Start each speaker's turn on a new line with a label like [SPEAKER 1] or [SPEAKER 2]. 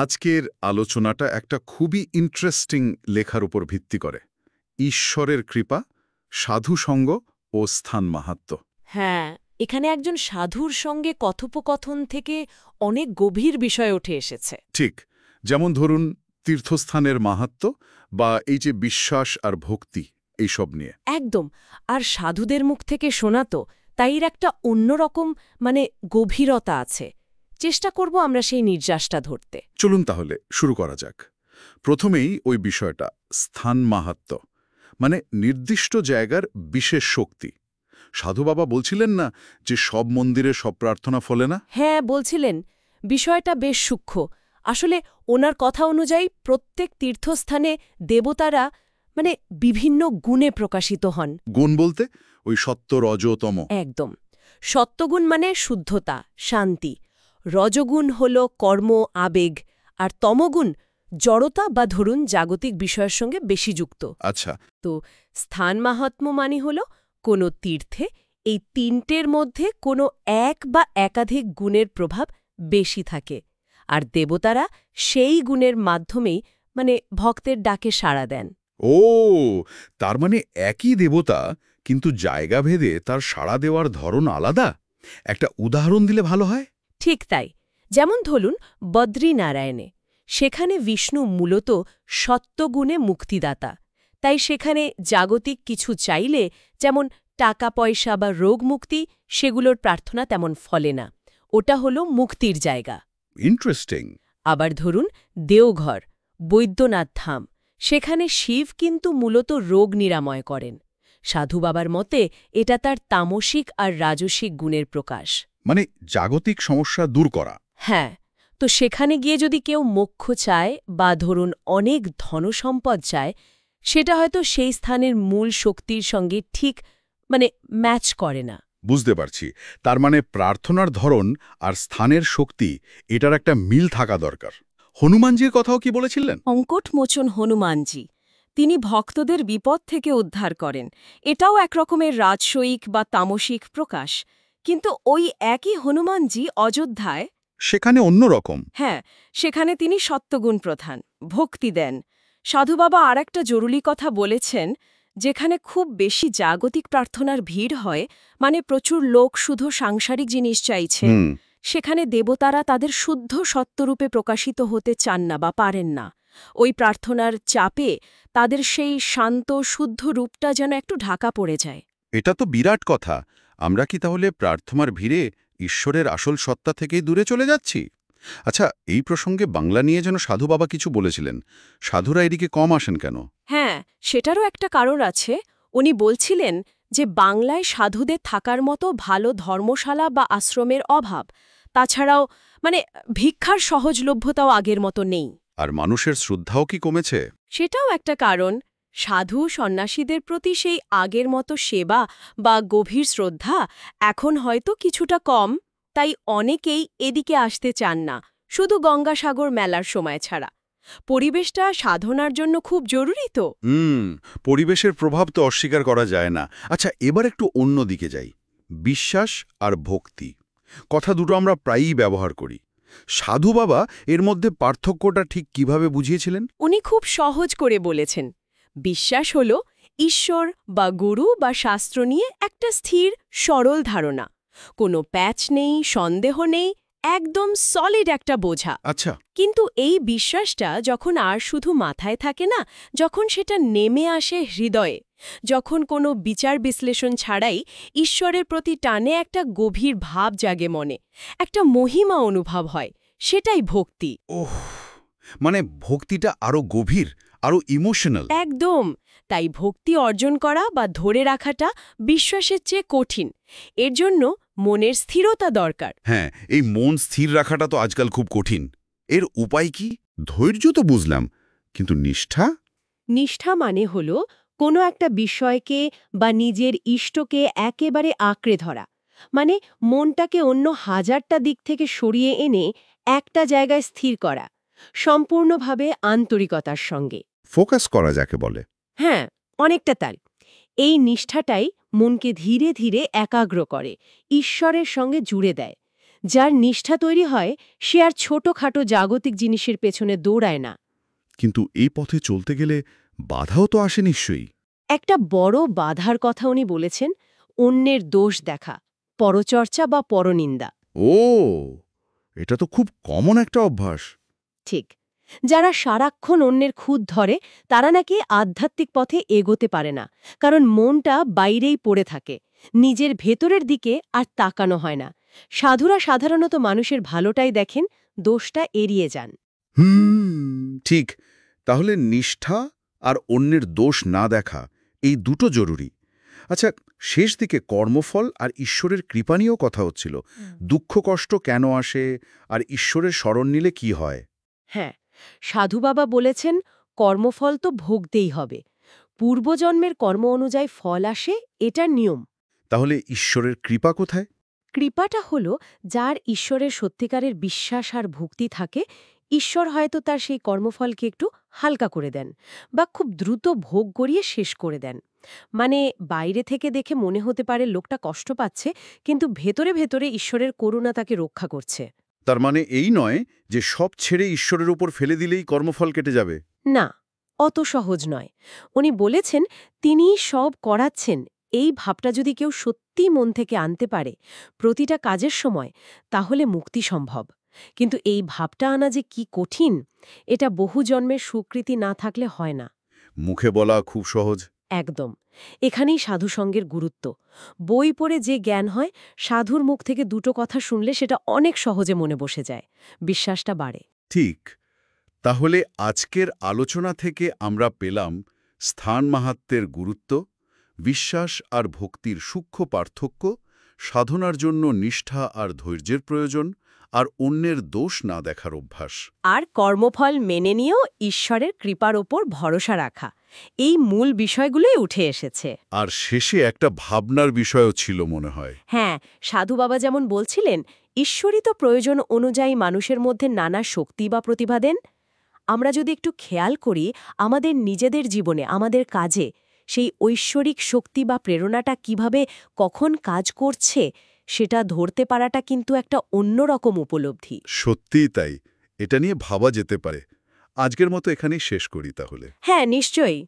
[SPEAKER 1] আজকের আলোচনাটা একটা খুবই ইন্টারেস্টিং লেখার উপর ভিত্তি করে। ঈশ্বরের কৃপা, সাধুসঙ্গ ও স্থান মাহাত্ম্য।
[SPEAKER 2] হ্যাঁ, এখানে একজন সাধুর সঙ্গে কথোপকথন থেকে অনেক গভীর বিষয় উঠে এসেছে।
[SPEAKER 1] ঠিক, যেমন ধরুন তীর্থস্থানের মাহাত্ম্য বা এই যে বিশ্বাস আর ভক্তি, এইসব নিয়ে।
[SPEAKER 2] একদম। আর সাধুদের মুখ থেকে শোনা তো তাইর একটা অন্যরকম গভীরতা আছে। চেষ্টা করব আমরা সেই নির্যাসটা ধরতে।
[SPEAKER 1] চলুন তাহলে শুরু করা যাক। প্রথমেই ওই বিষয়টা, স্থান মাহাত্ম্য, মানে নির্দিষ্ট জায়গার বিশেষ শক্তি। সাধু বাবা বলছিলেন না যে সব মন্দিরে সব প্রার্থনা ফলে না?
[SPEAKER 2] হ্যাঁ, বলছিলেন। বিষয়টা বেশ সূক্ষ্ম। আসলে ওনার কথা অনুযায়ী প্রত্যেক তীর্থস্থানে দেবতারা বিভিন্ন গুণে প্রকাশিত হন।
[SPEAKER 1] গুণ বলতে ওই সত্য, রজ, তম?
[SPEAKER 2] একদম। সত্ত্বগুণ মানে শুদ্ধতা, শান্তি। রজগুণ হল কর্ম, আবেগ। আর তমগুণ জড়তা বা ধরুন জাগতিক বিষয়ের সঙ্গে বেশি যুক্ত।
[SPEAKER 1] আচ্ছা।
[SPEAKER 2] তো স্থান মাহাত্ম্য মানে হল কোনো তীর্থে এই তিনটের মধ্যে কোনো এক বা একাধিক গুণের প্রভাব বেশি থাকে, আর দেবতারা সেই গুণের মাধ্যমেই ভক্তের ডাকে সাড়া দেন।
[SPEAKER 1] ও, তার মানে একই দেবতা, কিন্তু জায়গাভেদে তার সাড়া দেওয়ার ধরন আলাদা। একটা উদাহরণ দিলে ভালো হয়।
[SPEAKER 2] ঠিক তাই। যেমন ধরুন বদ্রীনারায়ণে, সেখানে বিষ্ণু মূলত সত্ত্বগুণে মুক্তিদাতা। তাই সেখানে জাগতিক কিছু চাইলে, যেমন টাকা পয়সা বা রোগ মুক্তি, সেগুলোর প্রার্থনা তেমন ফলে না। ওটা হলো মুক্তির জায়গা।
[SPEAKER 1] ইন্টারেস্টিং।
[SPEAKER 2] আবার ধরুন দেওঘর, বৈদ্যনাথ ধাম, সেখানে শিব কিন্তু মূলত রোগ নিরাময় করেন। সাধু বাবার মতে এটা তার তামসিক আর রাজসিক গুণের প্রকাশ।
[SPEAKER 1] মানে জাগতিক সমস্যা দূর করা।
[SPEAKER 2] হ্যাঁ, তো সেখানে গিয়ে যদি কেউ মোক্ষ চায় বা ধরুন অনেক ধনসম্পদ চায়, সেটা হয়তো সেই স্থানের মূল শক্তির সঙ্গে ঠিক ম্যাচ করে না।
[SPEAKER 1] বুঝতে পারছি। তার মানে প্রার্থনার ধরন আর স্থানের শক্তি, এটার একটা মিল থাকা দরকার। হনুমানজির কথাও কি বলেছিলেন?
[SPEAKER 2] সংকটমোচন হনুমানজি, তিনি ভক্তদের বিপদ থেকে উদ্ধার করেন। এটাও একরকমের রাজসিক বা তামসিক প্রকাশ। কিন্তু ওই একই হনুমানজি অযোধ্যায়,
[SPEAKER 1] সেখানে অন্যরকম।
[SPEAKER 2] হ্যাঁ, সেখানে তিনি সত্ত্বগুণ প্রধান, ভক্তি দেন। সাধুবাবা আর একটা জরুরি কথা বলেছেন, যেখানে খুব বেশি জাগতিক প্রার্থনার ভিড় হয়, প্রচুর লোক শুধু সাংসারিক জিনিস চাইছে, সেখানে দেবতারা তাদের শুদ্ধ সত্যরূপে প্রকাশিত হতে চান না বা পারেন না। ওই প্রার্থনার চাপে তাদের সেই শান্ত শুদ্ধ রূপটা যেন একটু ঢাকা পড়ে যায়।
[SPEAKER 1] এটা তো বিরাট কথা। আমরা কি তাহলে প্রার্থনার ভিড়ে ঈশ্বরের আসল সত্তা থেকেই দূরে চলে যাচ্ছি? আচ্ছা, এই প্রসঙ্গে বাংলা নিয়ে যেন সাধু বাবা কিছু বলেছিলেন। সাধুরা এদিকে কম আসেন কেন?
[SPEAKER 2] হ্যাঁ, সেটারও একটা কারণ আছে। উনি বলছিলেন যে বাংলায় সাধুদের থাকার মতো ভালো ধর্মশালা বা আশ্রমের অভাব। তাছাড়াও ভিক্ষার সহজলভ্যতাও আগের মতো নেই।
[SPEAKER 1] আর মানুষের শ্রদ্ধাও কি কমেছে?
[SPEAKER 2] সেটাও একটা কারণ। সাধু সন্ন্যাসীদের প্রতি সেই আগের মতো সেবা বা গভীর শ্রদ্ধা এখন হয়তো কিছুটা কম। তাই অনেকেই এদিকে আসতে চান না, শুধু গঙ্গাসাগর মেলার সময় ছাড়া। পরিবেশটা সাধনার জন্য খুব জরুরি তো।
[SPEAKER 1] পরিবেশের প্রভাব তো অস্বীকার করা যায় না। আচ্ছা, এবার একটু অন্য দিকে যাই। বিশ্বাস আর ভক্তি কথা দুটো আমরা প্রায়ই ব্যবহার করি। সাধু বাবা এর মধ্যে পার্থক্যটা ঠিক কিভাবে বুঝিয়েছিলেন?
[SPEAKER 2] উনি খুব সহজ করে বলেছেন, বিশ্বাস হল ঈশ্বর বা গুরু বা শাস্ত্র নিয়ে একটা স্থির সরল ধারণা। কোনো প্যাচ নেই, সন্দেহ নেই, একদম সলিড একটা বোঝা।
[SPEAKER 1] আচ্ছা।
[SPEAKER 2] কিন্তু এই বিশ্বাসটা যখন আর শুধু মাথায় থাকে না, যখন সেটা নেমে আসে হৃদয়ে, যখন কোনো বিচার বিশ্লেষণ ছাড়াই ঈশ্বরের প্রতি টানে একটা গভীর ভাব জাগে মনে, একটা মহিমা অনুভব হয়, সেটাই ভক্তি।
[SPEAKER 1] ওহ, মানে ভক্তিটা আরো গভীর, আরো ইমোশনাল।
[SPEAKER 2] একদম। তাই ভক্তি অর্জন করা বা ধরে রাখাটা বিশ্বাসের চেয়ে কঠিন। এর জন্য মনের স্থিরতা দরকার।
[SPEAKER 1] হ্যাঁ, এই মন স্থির রাখাটা তো আজকাল খুব কঠিন। এর উপায় কি? ধৈর্য তো বুঝলাম, কিন্তু নিষ্ঠা?
[SPEAKER 2] নিষ্ঠা মানে হল কোনো একটা বিষয়কে বা নিজের ইষ্টকে একেবারে আঁকড়ে ধরা। মনটাকে অন্য হাজারটা দিক থেকে সরিয়ে এনে একটা জায়গায় স্থির করা, সম্পূর্ণভাবে আন্তরিকতার সঙ্গে।
[SPEAKER 1] ফোকাস করা যাকে বলে।
[SPEAKER 2] হ্যাঁ, অনেকটা তাই। এই নিষ্ঠাটাই মনকে ধীরে ধীরে একাগ্র করে, ঈশ্বরের সঙ্গে জুড়ে দেয়। যার নিষ্ঠা তৈরি হয় সে আর ছোটখাটো জাগতিক জিনিসের পেছনে দৌড়ায় না।
[SPEAKER 1] কিন্তু এই পথে চলতে গেলে বাধাও তো আসে নিশ্চয়ই।
[SPEAKER 2] একটা বড় বাধার কথা উনি বলেছেন, অন্যের দোষ দেখা, পরচর্চা বা পরনিন্দা।
[SPEAKER 1] ও, এটা তো খুব কমন একটা অভ্যাস।
[SPEAKER 2] ঠিক, যারা সারাক্ষণ অন্যের খুঁত ধরে তারা নাকি আধ্যাত্মিক পথে এগোতে পারে না, কারণ মনটা বাইরেই পড়ে থাকে, নিজের ভেতরের দিকে আর তাকানো হয় না। সাধুরা সাধারণত মানুষের ভালোটাই দেখেন, দোষটা এড়িয়ে যান।
[SPEAKER 1] ঠিক। তাহলে নিষ্ঠা আর অন্যের দোষ না দেখা, এই দুটো জরুরি। আচ্ছা, শেষ দিকে কর্মফল আর ঈশ্বরের কৃপা নিয়েও কথা হচ্ছিল। দুঃখ কষ্ট কেন আসে, আর ঈশ্বরের শরণ নিলে কি হয়?
[SPEAKER 2] হ্যাঁ, সাধু বাবা বলেছেন কর্মফল তো ভোগতেই হবে, পূর্বজন্মের কর্ম অনুযায়ী ফল আসে, এটা নিয়ম।
[SPEAKER 1] তাহলে ঈশ্বরের কৃপা কোথায়?
[SPEAKER 2] কৃপাটা হল যার ঈশ্বরের সত্যিকারের বিশ্বাস আর ভক্তি থাকে, ঈশ্বর হয়তো তার সেই কর্মফলকে একটু হালকা করে দেন বা খুব দ্রুত ভোগ গড়িয়ে শেষ করে দেন। মানে বাইরে থেকে দেখে মনে হতে পারে লোকটা কষ্ট পাচ্ছে, কিন্তু ভেতরে ভেতরে ঈশ্বরের করুণা তাকে রক্ষা করছে।
[SPEAKER 1] তার মানে এই নয় যে সব ছেড়ে ঈশ্বরের উপর ফেলে দিলেই কর্মফল কেটে যাবে।
[SPEAKER 2] না, অত সহজ নয়। উনি বলেছেন তিনিই সব করাচ্ছেন, এই ভাবটা যদি কেউ সত্যি মন থেকে আনতে পারে প্রতিটা কাজের সময়, তাহলে মুক্তি সম্ভব। কিন্তু এই ভাবটা আনা যে কি কঠিন, এটা বহু জন্মের স্বীকৃতি না থাকলে হয় না।
[SPEAKER 1] মুখে বলা খুব সহজ।
[SPEAKER 2] একদম, এখানেই সাধুসঙ্গের গুরুত্ব। বই পড়ে যে জ্ঞান হয়, সাধুর মুখ থেকে দুটো কথা শুনলে সেটা অনেক সহজে মনে বসে যায়, বিশ্বাসটা বাড়ে।
[SPEAKER 1] ঠিক। তাহলে আজকের আলোচনা থেকে আমরা পেলাম স্থান মাহাত্ম্যের গুরুত্ব, বিশ্বাস আর ভক্তির সূক্ষ্ম পার্থক্য, সাধনার জন্য নিষ্ঠা আর ধৈর্যের প্রয়োজন, আর অন্যের দোষ না দেখার অভ্যাস।
[SPEAKER 2] আর কর্মফল মেনে নিয়েও ঈশ্বরের কৃপার ওপর ভরসা রাখা, এই মূল বিষয়গুলোই উঠে এসেছে।
[SPEAKER 1] আর শেষে একটা ভাবনার বিষয়ও ছিল মনে হয়।
[SPEAKER 2] হ্যাঁ, সাধু বাবা যেমন বলছিলেন, ঈশ্বরই তো প্রয়োজন অনুযায়ী মানুষের মধ্যে নানা শক্তি বা প্রতিভা দেন। আমরা যদি একটু খেয়াল করি আমাদের নিজেদের জীবনে, আমাদের কাজে সেই ঐশ্বরিক শক্তি বা প্রেরণাটা কিভাবে কখন কাজ করছে, সেটা ধরতে পারাটা কিন্তু একটা অন্যরকম উপলব্ধি।
[SPEAKER 1] সত্যিই তাই। এটা নিয়ে ভাবা যেতে পারে। আজকের মতো এখানেই শেষ করি তাহলে।
[SPEAKER 2] হ্যাঁ, নিশ্চয়ই।